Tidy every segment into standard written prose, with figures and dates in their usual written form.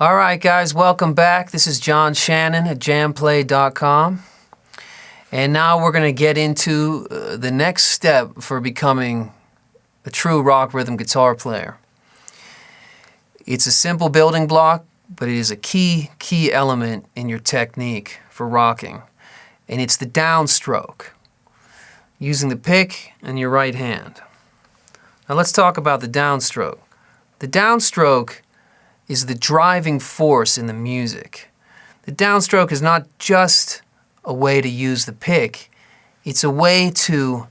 Alright guys, welcome back. This is John Shannon at jamplay.com. And now we're going to get into the next step for becoming a true rock rhythm guitar player. It's a simple building block, but it is a key element in your technique for rocking. And it's the downstroke, using the pick and your right hand. Now let's talk about the downstroke. The downstroke is the driving force in the music. The downstroke is not just a way to use the pick, it's a way to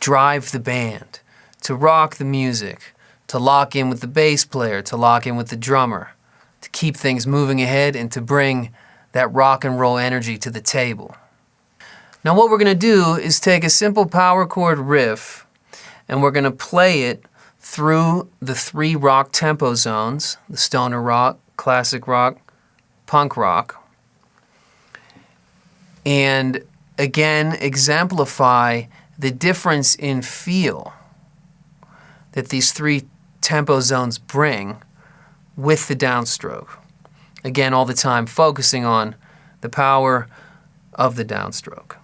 drive the band, to rock the music, to lock in with the bass player, to lock in with the drummer, to keep things moving ahead and to bring that rock and roll energy to the table. Now what we're going to do is take a simple power chord riff and we're going to play it through the 3 rock tempo zones, the stoner rock, classic rock, punk rock, and again exemplify the difference in feel that these 3 tempo zones bring with the downstroke. Again, all the time focusing on the power of the downstroke.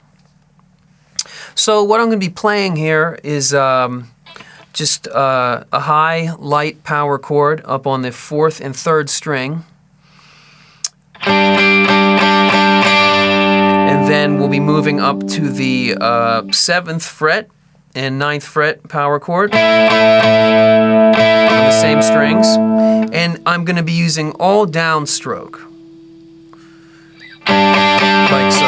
So what I'm going to be playing here is just a high, light power chord up on the 4th and 3rd string. And then we'll be moving up to the 7th fret and 9th fret power chord on the same strings. And I'm going to be using all downstroke, like so.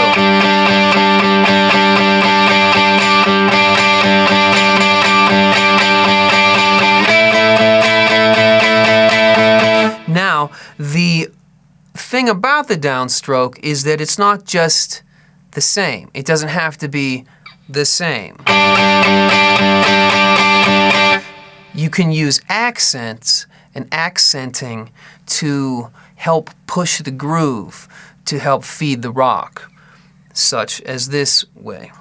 Now, the thing about the downstroke is that it's not just the same. It doesn't have to be the same. You can use accents and accenting to help push the groove, to help feed the rock, such as this way.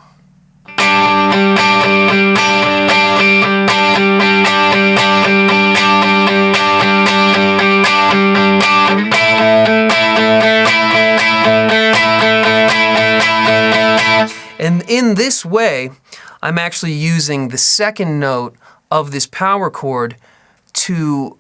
And in this way, I'm actually using the 2nd note of this power chord to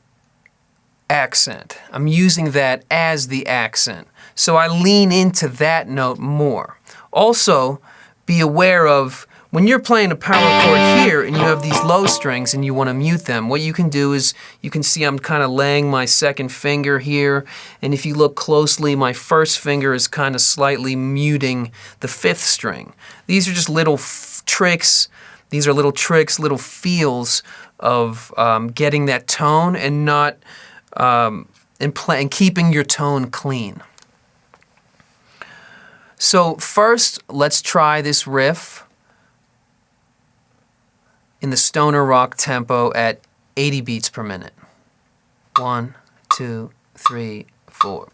accent. I'm using that as the accent. So I lean into that note more. Also, be aware of when you're playing a power chord here and you have these low strings and you want to mute them, what you can do is you can see I'm kind of laying my 2nd finger here, and if you look closely, my 1st finger is kind of slightly muting the 5th string. These are just little tricks. These are little tricks, little feels of getting that tone and not and keeping your tone clean. So first, let's try this riff in the stoner rock tempo at 80 beats per minute. 1, 2, 3, 4.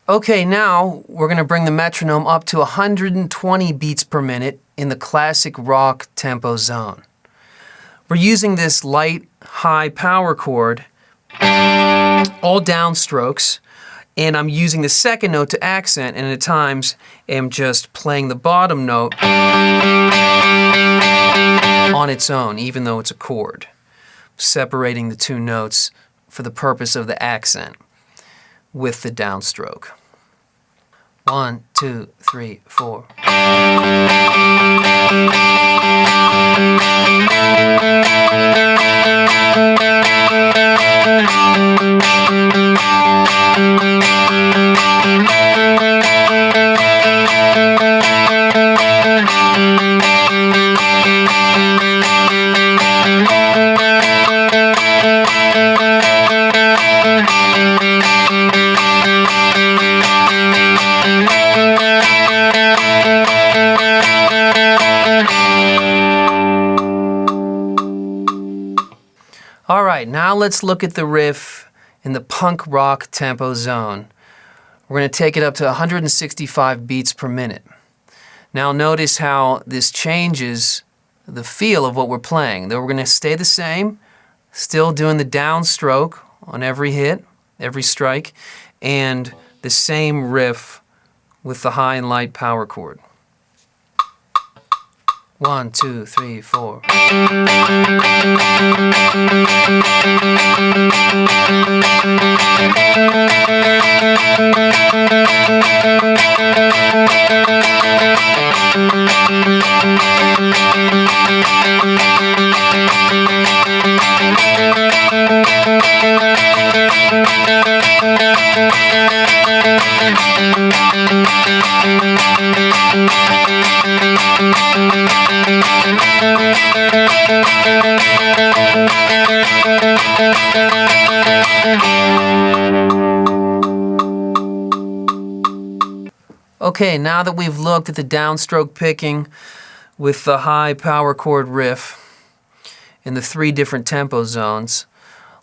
Okay, now we're going to bring the metronome up to 120 beats per minute in the classic rock tempo zone. We're using this light, high power chord, all downstrokes, and I'm using the 2nd note to accent, and at times am just playing the bottom note on its own, even though it's a chord, separating the 2 notes for the purpose of the accent with the downstroke. 1, 2, 3, 4. right, now let's look at the riff in the punk rock tempo zone. We're going to take it up to 165 beats per minute. Now notice how this changes the feel of what we're playing. Though we're going to stay the same, still doing the downstroke on every hit, every strike, and the same riff with the high and light power chord. 1, 2, 3, 4. Okay, now that we've looked at the downstroke picking with the high power chord riff in the 3 different tempo zones,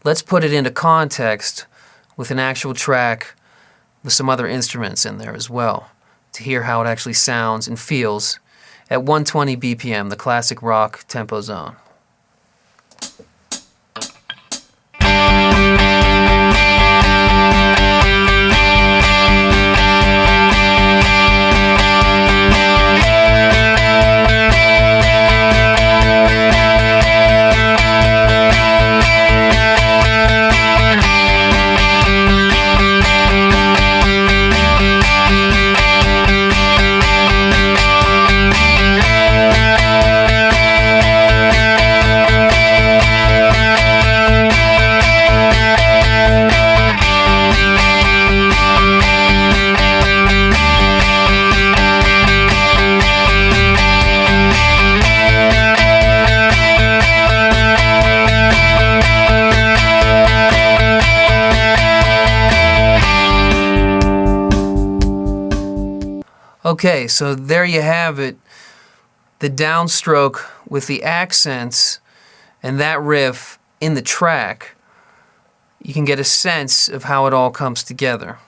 let's put it into context with an actual track with some other instruments in there as well, to hear how it actually sounds and feels at 120 BPM, the classic rock tempo zone. Okay, so there you have it, the downstroke with the accents and that riff in the track. You can get a sense of how it all comes together.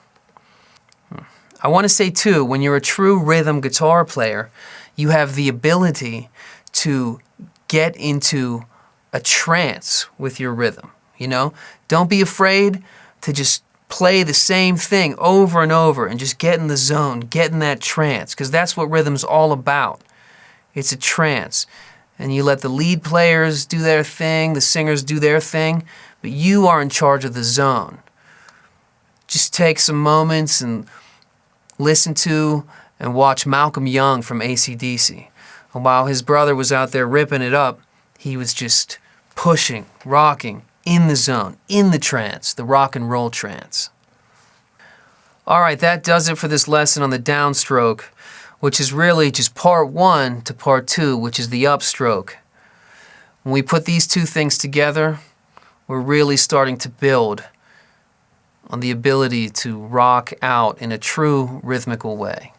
I want to say too, when you're a true rhythm guitar player, you have the ability to get into a trance with your rhythm, you know? Don't be afraid to just play the same thing over and over and just get in the zone, get in that trance, because that's what rhythm's all about. It's a trance. And you let the lead players do their thing, the singers do their thing, but you are in charge of the zone. Just take some moments and listen to and watch Malcolm Young from AC/DC. And while his brother was out there ripping it up, he was just pushing, rocking, in the zone, in the trance, the rock and roll trance. All right, that does it for this lesson on the downstroke, which is really just part 1 to part 2, which is the upstroke. When we put these 2 things together, we're really starting to build on the ability to rock out in a true rhythmical way.